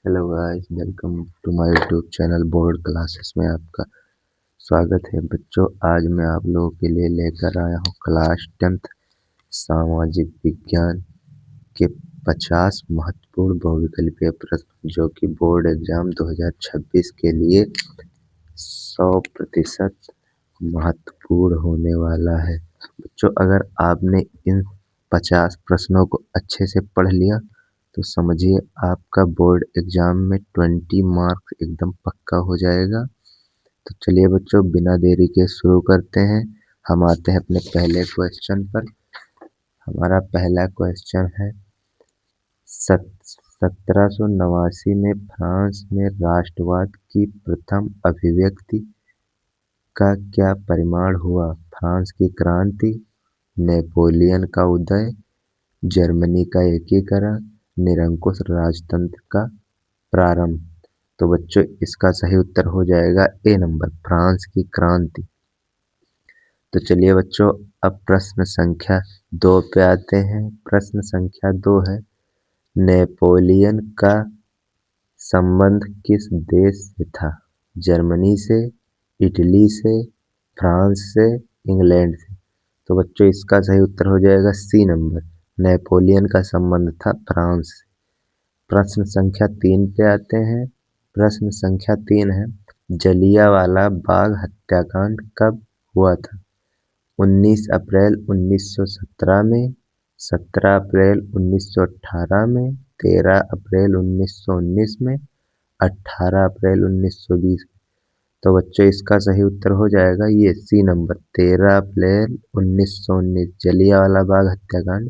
Hello guys, welcome to my YouTube channel board classes में आपका स्वागत है। बच्चों, आज मैं आप लोगों के लिए लेकर आया हूँ क्लास 10th सामाजिक विज्ञान के 50 महत्वपूर्ण बहुविकल्पीय प्रश्न, जो कि बोर्ड एग्जाम 2026 के लिए 100% महत्वपूर्ण होने वाला है। बच्चों, अगर आपने इन 50 प्रश्नों को अच्छे से पढ़ लिया तो समझिए आपका बोर्ड एग्जाम में 20 मार्क्स एकदम पक्का हो जाएगा। तो चलिए बच्चों, बिना देरी के शुरू करते हैं। हम आते हैं अपने पहले क्वेश्चन पर। हमारा पहला क्वेश्चन है, 1789 में फ्रांस में राष्ट्रवाद की प्रथम अभिव्यक्ति का क्या परिणाम हुआ? फ्रांस की क्रांति, नेपोलियन का उदय, जर्मनी का एकीकरण, निरंकुश राजतंत्र का प्रारंभ। तो बच्चों, इसका सही उत्तर हो जाएगा ए नंबर, फ्रांस की क्रांति। तो चलिए बच्चों, अब प्रश्न संख्या 2 पे आते हैं। प्रश्न संख्या 2 है, नेपोलियन का संबंध किस देश से था? जर्मनी से, इटली से, फ्रांस से, इंग्लैंड से। तो बच्चों, इसका सही उत्तर हो जाएगा सी नंबर, नेपोलियन का संबंध था फ्रांस से। प्रश्न संख्या 3 पे आते हैं। प्रश्न संख्या 3 है, जलियांवाला बाग हत्याकांड कब हुआ था? 19 अप्रैल 1917 में, 17 अप्रैल 1918 में, 13 अप्रैल 1919 में, 18 अप्रैल 1920 में। तो बच्चों, इसका सही उत्तर हो जाएगा ये सी नंबर, 13 अप्रैल 1919। जलियांवाला बाग हत्याकांड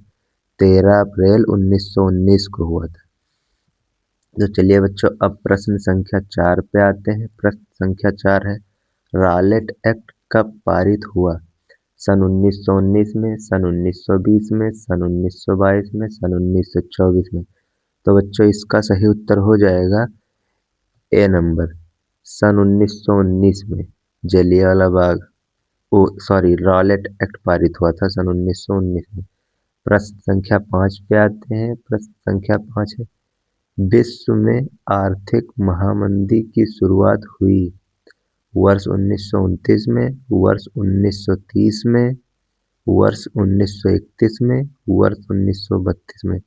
13 अप्रैल 1919 को हुआ था। तो चलिए बच्चों, अब प्रश्न संख्या 4 पे आते हैं। प्रश्न संख्या 4 है, रॉलेट एक्ट कब पारित हुआ? सन 1919 में, सन 1920 में, सन 1922 में, सन 1924 में। तो बच्चों, इसका सही उत्तर हो जाएगा ए नंबर, सन 1919 में जलियांवाला बाग रॉलेट एक्ट पारित हुआ था सन 1919 में। प्रश्न संख्या 5 पे आते हैं। प्रश्न संख्या 5 है, विश्व में आर्थिक महामंदी की शुरुआत हुई वर्ष 1929 में, वर्ष 1930 में, वर्ष 1931 में, वर्ष 1932 में।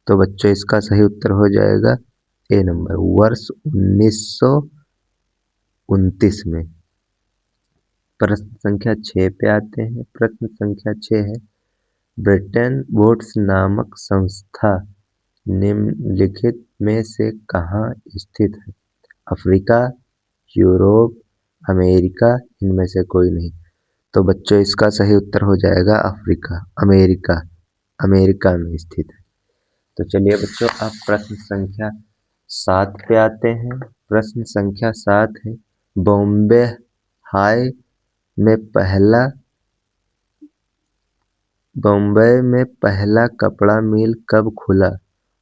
तो बच्चों, इसका सही उत्तर हो जाएगा ए नंबर, वर्ष 1929 में। प्रश्न संख्या 6 पे आते हैं। प्रश्न संख्या 6 है, ब्रिटेन वुड्स नामक संस्था निम्नलिखित में से कहाँ स्थित है? अफ्रीका, यूरोप, अमेरिका, इनमें से कोई नहीं। तो बच्चों, इसका सही उत्तर हो जाएगा अफ्रीका, अमेरिका, अमेरिका में स्थित है। तो चलिए बच्चों, अब प्रश्न संख्या 7 पे आते हैं। प्रश्न संख्या 7 है, बॉम्बे हाई में पहला बॉम्बे में पहला कपड़ा मिल कब खुला?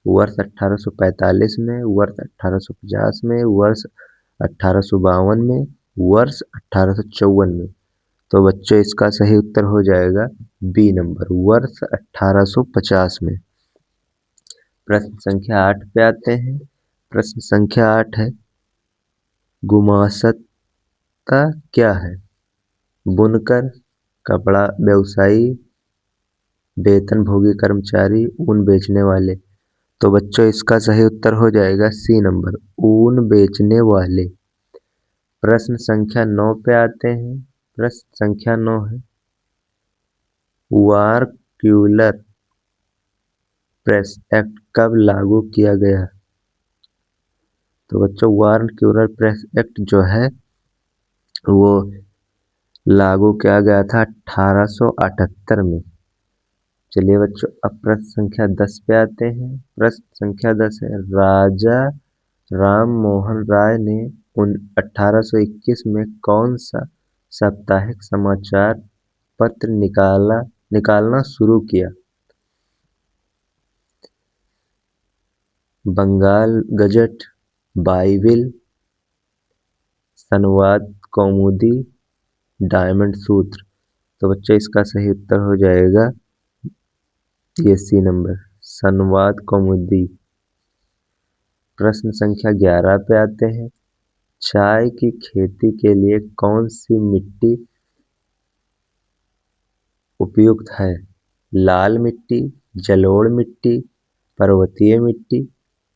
वर्ष 1845 में, वर्ष 1850 में, वर्ष 1852 में, वर्ष 1854 में। तो बच्चों, इसका सही उत्तर हो जाएगा बी नंबर, वर्ष 1850 में। प्रश्न संख्या 8 पे आते हैं। प्रश्न संख्या 8 है, गुमास्ता क्या है? बुनकर, कपड़ा व्यवसायी, वेतनभोगी कर्मचारी, ऊन बेचने वाले। तो बच्चों, इसका सही उत्तर हो जाएगा सी नंबर, ऊन बेचने वाले। प्रश्न संख्या 9 पे आते हैं। प्रश्न संख्या 9 है, वारक्यूलर प्रेस एक्ट कब लागू किया गया? तो बच्चों, वारक्यूलर प्रेस एक्ट जो है वो लागू किया गया था 1878 में। चलिए बच्चों, अब प्रश्न संख्या 10 पे आते हैं। प्रश्न संख्या 10 है, राजा राम मोहन राय ने 1821 में कौन सा साप्ताहिक समाचार पत्र निकालना शुरू किया? बंगाल गजट, बाइबिल, संवाद कौमुदी, डायमंड सूत्र। तो बच्चों, इसका सही उत्तर हो जाएगा ये सी नंबर, संवाद कौमुदी। प्रश्न संख्या 11 पे आते हैं। चाय की खेती के लिए कौन सी मिट्टी उपयुक्त है? लाल मिट्टी, जलोढ़ मिट्टी, पर्वतीय मिट्टी,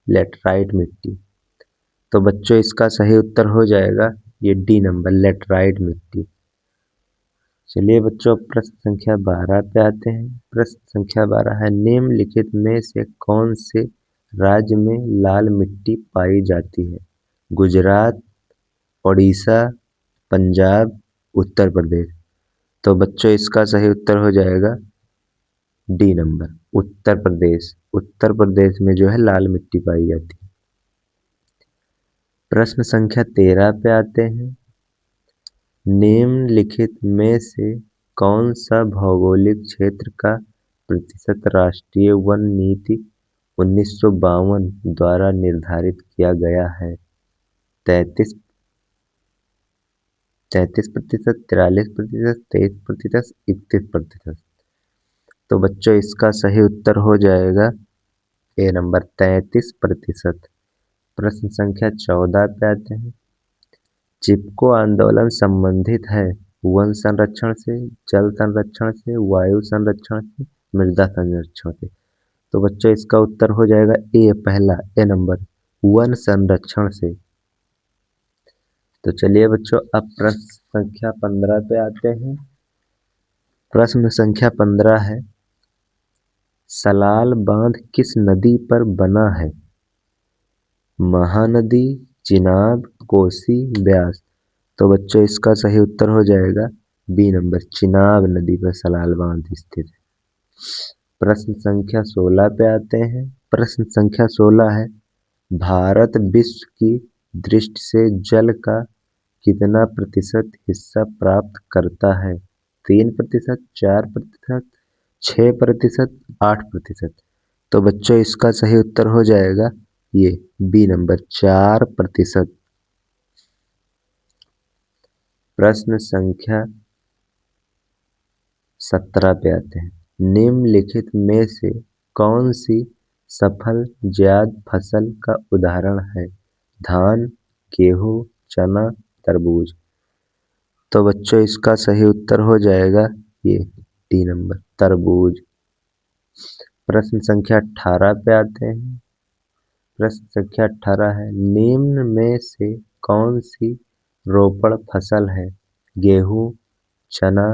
लेटराइट मिट्टी। तो बच्चों इसका सही उत्तर हो जाएगा ये डी नंबर, लेटराइट मिट्टी। चलिए बच्चों प्रश्न संख्या 12 पे आते हैं। प्रश्न संख्या 12 है, निम्नलिखित में से कौन से राज्य में लाल मिट्टी पाई जाती है? गुजरात, उड़ीसा, पंजाब, उत्तर प्रदेश। तो बच्चों इसका सही उत्तर हो जाएगा डी नंबर, उत्तर प्रदेश। उत्तर प्रदेश में जो है लाल मिट्टी पाई जाती है। प्रश्न संख्या 13 पे आते हैं। निम्नलिखित में से कौन सा भौगोलिक क्षेत्र का प्रतिशत राष्ट्रीय वन नीति 1952 द्वारा निर्धारित किया गया है? 33%, 43%, 43%, 23%, 31%। तो बच्चों इसका सही उत्तर हो जाएगा ए नंबर, 33%। प्रश्न संख्या 14 पे आते हैं। चिपको आंदोलन संबंधित है वन संरक्षण से, जल संरक्षण से, वायु संरक्षण से, मृदा संरक्षण से। तो बच्चों इसका उत्तर हो जाएगा ए, पहला ए नंबर, वन संरक्षण से। तो चलिए बच्चों अब प्रश्न संख्या 15 पे आते हैं। प्रश्न संख्या 15 है, सलाल बांध किस नदी पर बना है? महानदी, चिनाब, कोसी, ब्यास। तो बच्चों इसका सही उत्तर हो जाएगा बी नंबर, चिनाब नदी पर सलाल बांध स्थित है। प्रश्न संख्या 16 पे आते हैं। प्रश्न संख्या 16 है, भारत विश्व की दृष्टि से जल का कितना प्रतिशत हिस्सा प्राप्त करता है? 3%, 4%, 6%, 8%। तो बच्चों इसका सही उत्तर हो जाएगा ये बी नंबर, 4%। प्रश्न संख्या 17 पे आते हैं। निम्नलिखित में से कौन सी सफल जायद फसल का उदाहरण है? धान, गेहूं, चना, तरबूज। तो बच्चों इसका सही उत्तर हो जाएगा ये डी नंबर, तरबूज। प्रश्न संख्या 18 पे आते हैं। प्रश्न संख्या 18 है, निम्न में से कौन सी रोपण फसल है? गेहूं, चना,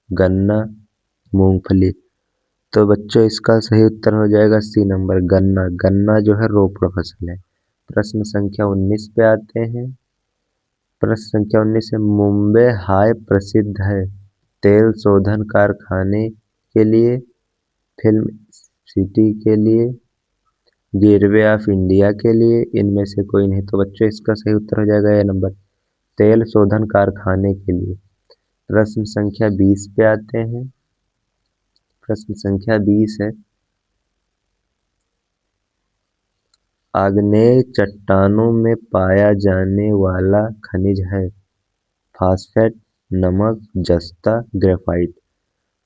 गन्ना, मूंगफली। तो बच्चों इसका सही उत्तर हो जाएगा सी नंबर, गन्ना। गन्ना जो है रोपण फसल है। प्रश्न संख्या 19 पे आते हैं। प्रश्न संख्या 19 है, मुंबई हाय प्रसिद्ध है तेल शोधन कारखाने के लिए, फिल्म सिटी के लिए, गेटवे ऑफ इंडिया के लिए, इनमें से कोई नहीं। तो बच्चों इसका सही उत्तर हो जाएगा ए नंबर, तेल शोधन कारखाने के लिए। प्रश्न संख्या 20 पे आते हैं। प्रश्न संख्या 20 है, आग्नेय चट्टानों में पाया जाने वाला खनिज है? फास्फेट, नमक, जस्ता, ग्रेफाइट।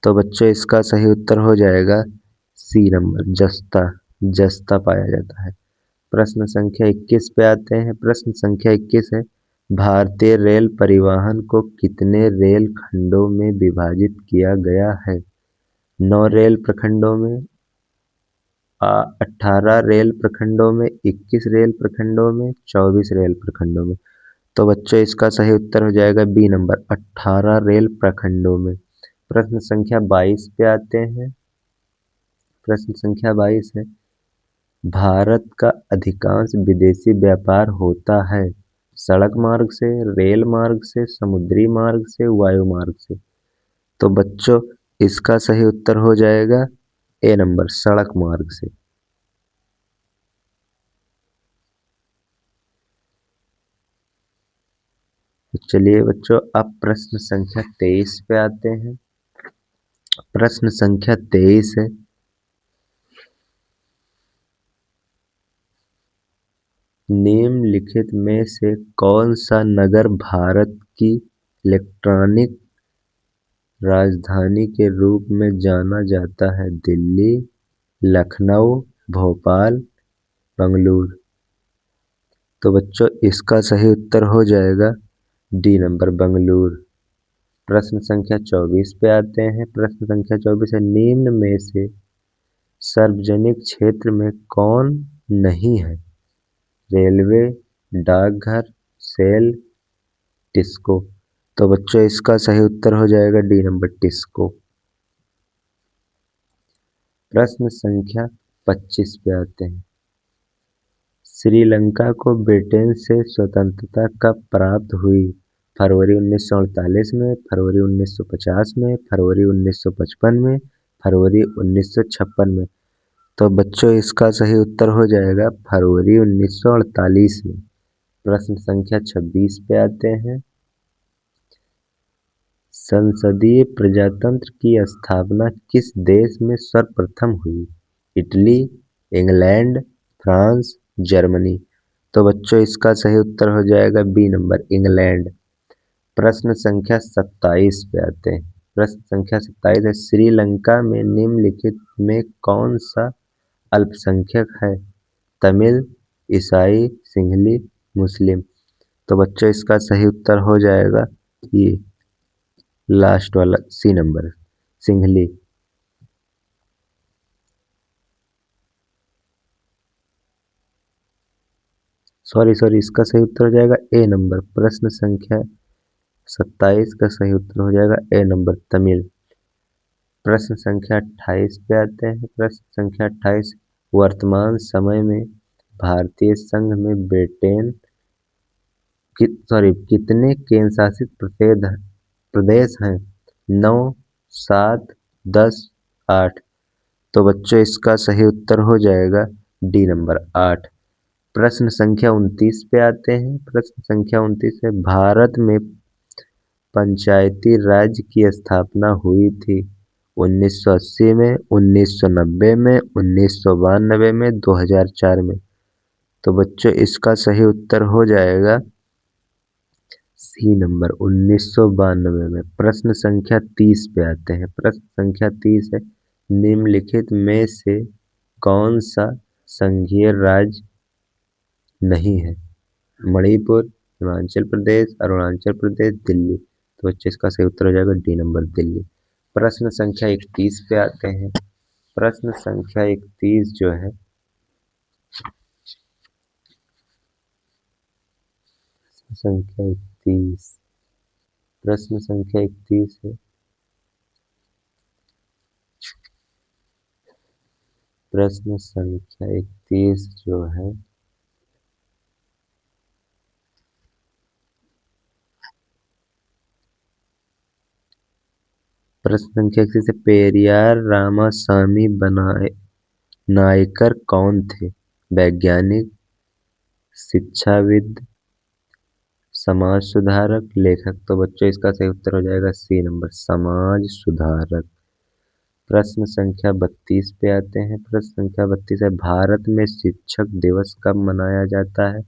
तो बच्चों इसका सही उत्तर हो जाएगा सी नंबर, जस्ता। जस्ता पाया जाता है। प्रश्न संख्या 21 पे आते हैं। प्रश्न संख्या 21 है, भारतीय रेल परिवहन को कितने रेल खंडों में विभाजित किया गया है? 9 रेल प्रखंडों में, 18 रेल प्रखंडों में, 21 रेल प्रखंडों में, 24 रेल प्रखंडों में। तो बच्चों इसका सही उत्तर हो जाएगा बी नंबर, 18 रेल प्रखंडों में। प्रश्न संख्या 22 पे आते हैं। प्रश्न संख्या 22 है, भारत का अधिकांश विदेशी व्यापार होता है सड़क मार्ग से, रेल मार्ग से, समुद्री मार्ग से, वायु मार्ग से। तो बच्चों इसका सही उत्तर हो जाएगा ए नंबर, सड़क मार्ग से। तो चलिए बच्चों अब प्रश्न संख्या 23 पे आते हैं। प्रश्न संख्या 23 है, निम्नलिखित में से कौन सा नगर भारत की इलेक्ट्रॉनिक राजधानी के रूप में जाना जाता है? दिल्ली, लखनऊ, भोपाल, बंगलुरु। तो बच्चों इसका सही उत्तर हो जाएगा डी नंबर बंगलुरु। प्रश्न संख्या 24 पे आते हैं। प्रश्न संख्या 24 है, निम्न में से सार्वजनिक क्षेत्र में कौन नहीं है? रेलवे, डाकघर, सेल, टिस्को। तो बच्चों इसका सही उत्तर हो जाएगा डी नंबर टिस्को। प्रश्न संख्या 25 पे आते हैं। श्रीलंका को ब्रिटेन से स्वतंत्रता कब प्राप्त हुई? फरवरी 1948 में, फरवरी 1950 में, फरवरी 1955 में, फरवरी 1956 में। तो बच्चों इसका सही उत्तर हो जाएगा फरवरी 1948 में। प्रश्न संख्या 26 पे आते हैं। संसदीय प्रजातंत्र की स्थापना किस देश में सर्वप्रथम हुई? Italy, England, France, Germany. तो बच्चों इसका सही उत्तर हो जाएगा बी नंबर इंग्लैंड। प्रश्न संख्या 27 पे आते हैं। प्रश्न संख्या 27 है, श्रीलंका में निम्नलिखित में कौन सा अल्पसंख्यक है? तमिल, ईसाई, सिंहली, मुस्लिम। तो बच्चों इसका सही उत्तर हो जाएगा ये लास्ट वाला सी नंबर, सिंहली। सॉरी इसका सही उत्तर हो जाएगा ए नंबर। प्रश्न संख्या 27 का सही उत्तर हो जाएगा ए नंबर, तमिल। प्रश्न संख्या 28 पे आते हैं। प्रश्न संख्या 28, वर्तमान समय में भारतीय संघ में ब्रिटेन कितने केंद्र शासित प्रदेश हैं? 9, 7, 10, 8। तो बच्चों इसका सही उत्तर हो जाएगा डी नंबर 8। प्रश्न संख्या 29 पे आते हैं। प्रश्न संख्या 29 है, भारत में पंचायती राज की स्थापना हुई थी 1980 में, 1990 में, 1992 में, 2004 में। तो बच्चों इसका सही उत्तर हो जाएगा सी नंबर 1992 में। प्रश्न संख्या 30 पे आते हैं। प्रश्न संख्या 30 है, निम्नलिखित में से कौन सा संघीय राज्य नहीं है? मणिपुर, हिमाचल प्रदेश, अरुणाचल प्रदेश, दिल्ली। तो बच्चे इसका सही उत्तर हो जाएगा डी नंबर दिल्ली। प्रश्न संख्या 31 पे आते हैं। प्रश्न संख्या 31 जो है, संख्या 31, प्रश्न संख्या 31 है, प्रश्न संख्या 31 जो है, प्रश्न संख्या 31 है, पेरियार रामासामी नायकर कौन थे? वैज्ञानिक, शिक्षाविद, समाज सुधारक, लेखक। तो बच्चों इसका सही उत्तर हो जाएगा सी नंबर, समाज सुधारक। प्रश्न संख्या 32 पे आते हैं। प्रश्न संख्या 32 है, भारत में शिक्षक दिवस कब मनाया जाता है?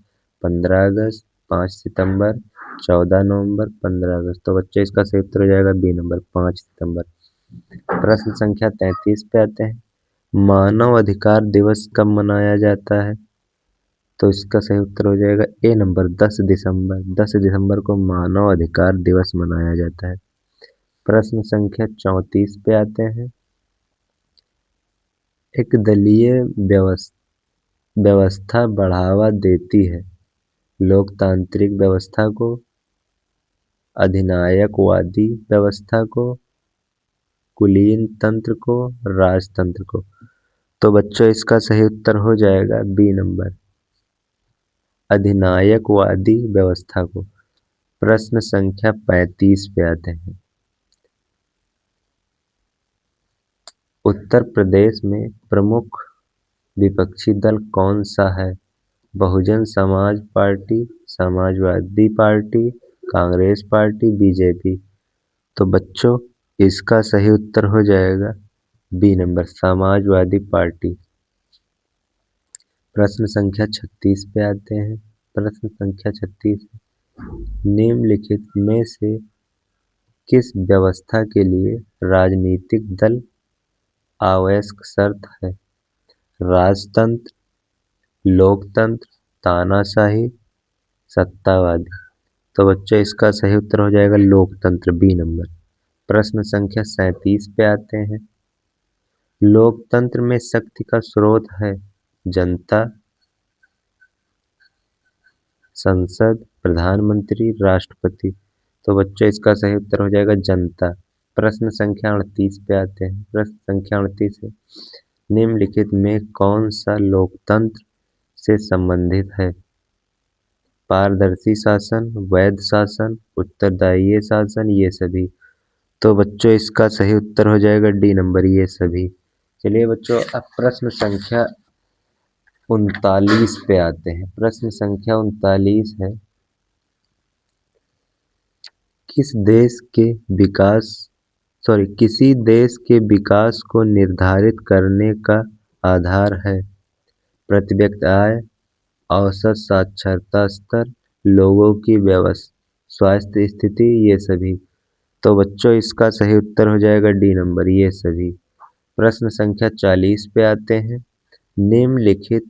15 अगस्त, 5 सितंबर, 14 नवंबर, 15 अगस्त। तो बच्चों इसका सही उत्तर हो जाएगा बी नंबर, 5 सितंबर। प्रश्न संख्या 33 पे आते हैं, मानव अधिकार दिवस कब मनाया जाता है? तो इसका सही उत्तर हो जाएगा ए नंबर, 10 दिसंबर। 10 दिसंबर को मानव अधिकार दिवस मनाया जाता है। प्रश्न संख्या 34 पे आते हैं, एक दलीय व्यवस्था बढ़ावा देती है लोकतांत्रिक व्यवस्था को, अधिनायकवादी व्यवस्था को, कुलीन तंत्र को, राजतंत्र को। तो बच्चों इसका सही उत्तर हो जाएगा बी नंबर, अधिनायकवादी व्यवस्था को। प्रश्न संख्या 35 पे आते हैं, उत्तर प्रदेश में प्रमुख विपक्षी दल कौन सा है? Bahujan Samaj party, Samajwadi party, Congress party, BJP. तो बच्चों इसका सही उत्तर हो जाएगा बी नंबर, समाजवादी पार्टी। प्रश्न संख्या 36 पे आते हैं। प्रश्न संख्या 36, निम्नलिखित में से किस व्यवस्था के लिए राजनीतिक दल आवश्यक शर्त है? राजतंत्र, लोकतंत्र, तानाशाही, सत्तावादी। तो बच्चों इसका सही उत्तर हो जाएगा लोकतंत्र, बी नंबर। प्रश्न संख्या 37 पे आते हैं। लोकतंत्र में शक्ति का स्रोत है जनता, संसद, प्रधानमंत्री, राष्ट्रपति। तो बच्चों इसका सही उत्तर हो जाएगा जनता। प्रश्न संख्या 38 पे आते हैं। प्रश्न संख्या 38 है, निम्नलिखित में कौन सा लोकतंत्र से संबंधित है? पारदर्शी शासन, वैध शासन, उत्तरदायी शासन, ये सभी। तो बच्चों इसका सही उत्तर हो जाएगा डी नंबर, ये सभी। चलिए बच्चों अब प्रश्न संख्या 39 पे आते हैं। प्रश्न संख्या 39 है, किसी देश के विकास को निर्धारित करने का आधार है प्रति व्यक्ति आय, औसत साक्षरता स्तर, लोगों की स्वास्थ्य स्थिति, ये सभी। तो बच्चों इसका सही उत्तर हो जाएगा डी नंबर, ये सभी। प्रश्न संख्या 40 पे आते हैं। निम्नलिखित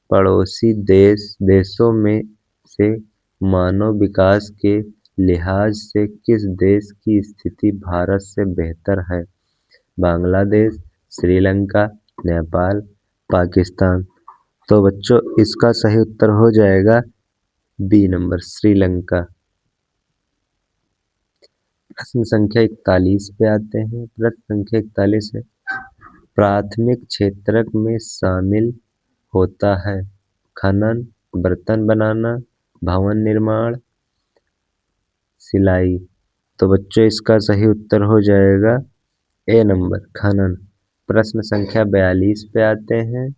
पड़ोसी देशों में से मानव विकास के लिहाज से किस देश की स्थिति भारत से बेहतर है? बांग्लादेश, श्रीलंका, नेपाल, पाकिस्तान। तो बच्चों इसका सही उत्तर हो जाएगा बी नंबर, श्रीलंका। प्रश्न संख्या 41 पे आते हैं। प्रश्न संख्या 41 है, प्राथमिक क्षेत्र में शामिल होता है खनन, बर्तन बनाना, भवन निर्माण, सिलाई। तो बच्चों इसका सही उत्तर हो जाएगा ए नंबर, खनन। प्रश्न संख्या 42 पे आते हैं।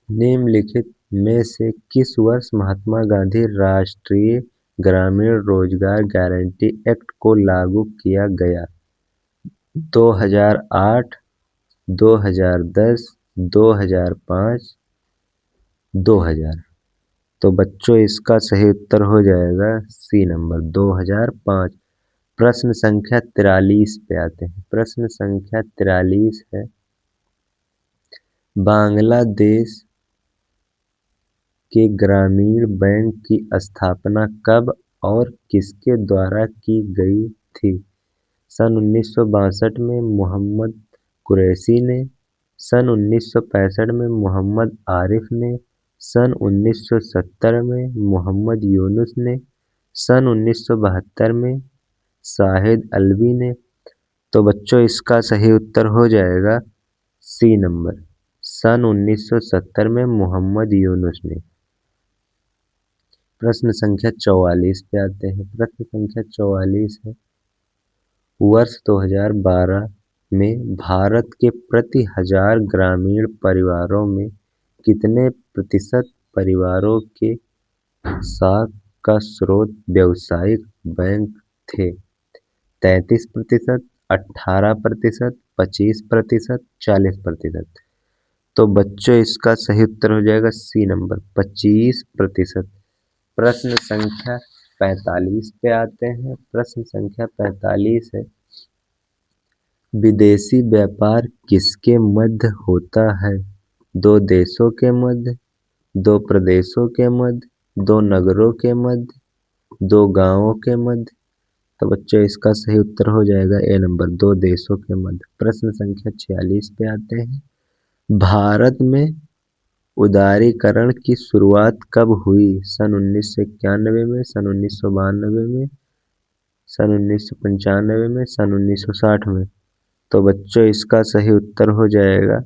निम्नलिखित में से किस वर्ष महात्मा गांधी राष्ट्रीय ग्रामीण रोजगार गारंटी एक्ट को लागू किया गया? 2008, 2010, 2005, 2000। तो बच्चों इसका सही उत्तर हो जाएगा सी नंबर, 2005। प्रश्न संख्या 43 पे आते हैं। प्रश्न संख्या 43 है, बांग्लादेश के ग्रामीण बैंक की स्थापना कब और किसके द्वारा की गई थी? सन 1962 में मोहम्मद कुरैशी ने, सन 1965 में मोहम्मद आरिफ ने, सन 1970 में मोहम्मद यूनुस ने, सन 1972 में शाहिद अल्वी ने। तो बच्चों इसका सही उत्तर हो जाएगा सी नंबर, सन 1970 में मोहम्मद यूनुस ने। प्रश्न संख्या 44 पे आते हैं। प्रश्न संख्या 44 है, वर्ष 2012 में भारत के प्रति 1000 ग्रामीण परिवारों में कितने प्रतिशत परिवारों के साख का स्रोत व्यावसायिक बैंक थे? 33%, 18%, 25%, 40%। तो बच्चों इसका सही उत्तर हो जाएगा सी नंबर, 25%। प्रश्न संख्या 45 पे आते हैं। प्रश्न संख्या 45 है, विदेशी व्यापार किसके मध्य होता है? दो देशों के मध्य, दो प्रदेशों के मध्य, दो नगरों के मध्य, दो गांवों के मध्य। तो बच्चों इसका सही उत्तर हो जाएगा ए नंबर, दो देशों के मध्य। प्रश्न संख्या 46 पे आते हैं। भारत में उदारीकरण की शुरुआत कब हुई? सन 1991 में, सन 1992 में, सन 1995 में, सन 1960 में। तो बच्चों इसका सही उत्तर हो जाएगा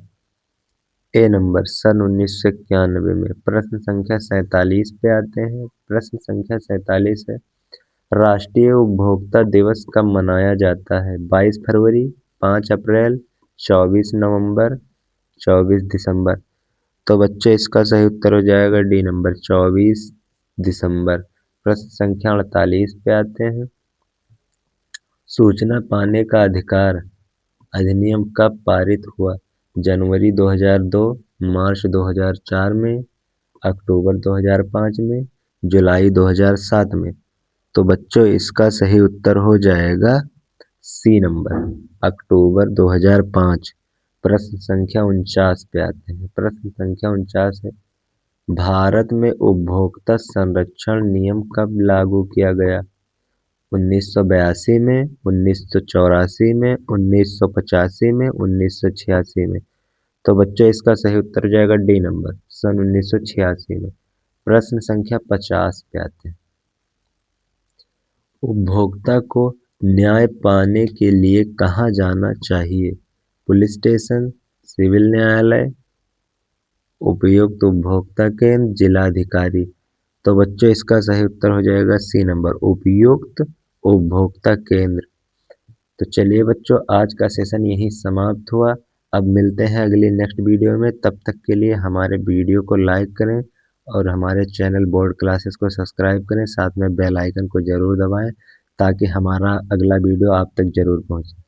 ए नंबर, सन 1991 में। प्रश्न संख्या 47 पे आते हैं। प्रश्न संख्या 47 है, राष्ट्रीय उपभोक्ता दिवस कब मनाया जाता है? 22 फरवरी, 5 अप्रैल, 24 नवंबर, 24 दिसंबर। तो बच्चों इसका सही उत्तर हो जाएगा डी नंबर, 24 दिसंबर। प्रश्न संख्या 48 पे आते हैं। सूचना पाने का अधिकार अधिनियम कब पारित हुआ? जनवरी 2002, मार्च 2004 में, अक्टूबर 2005 में, जुलाई 2007 में। तो बच्चों इसका सही उत्तर हो जाएगा सी नंबर, अक्टूबर 2005। प्रश्न संख्या 49 पे आते हैं। प्रश्न संख्या 49 है, भारत में उपभोक्ता संरक्षण नियम कब लागू किया गया? 1982 में, 1984 में, 1985 में, 1986 में। तो बच्चों इसका सही उत्तर हो जाएगा डी नंबर, सन 1986 में। प्रश्न संख्या 50 पे आते हैं। उपभोक्ता को न्याय पाने के लिए कहाँ जाना चाहिए? पुलिस स्टेशन, सिविल न्यायालय, उपयुक्त उपभोक्ता केंद्र, जिलाधिकारी। तो बच्चों इसका सही उत्तर हो जाएगा सी नंबर, उपयुक्त उपभोक्ता केंद्र। तो चलिए बच्चों, आज का सेशन यहीं समाप्त हुआ। अब मिलते हैं अगली नेक्स्ट वीडियो में। तब तक के लिए हमारे वीडियो को लाइक करें और हमारे चैनल बोर्ड क्लासेस को सब्सक्राइब करें, साथ में बेल आइकन को जरूर दबाएं ताकि हमारा अगला वीडियो आप तक जरूर पहुंचे।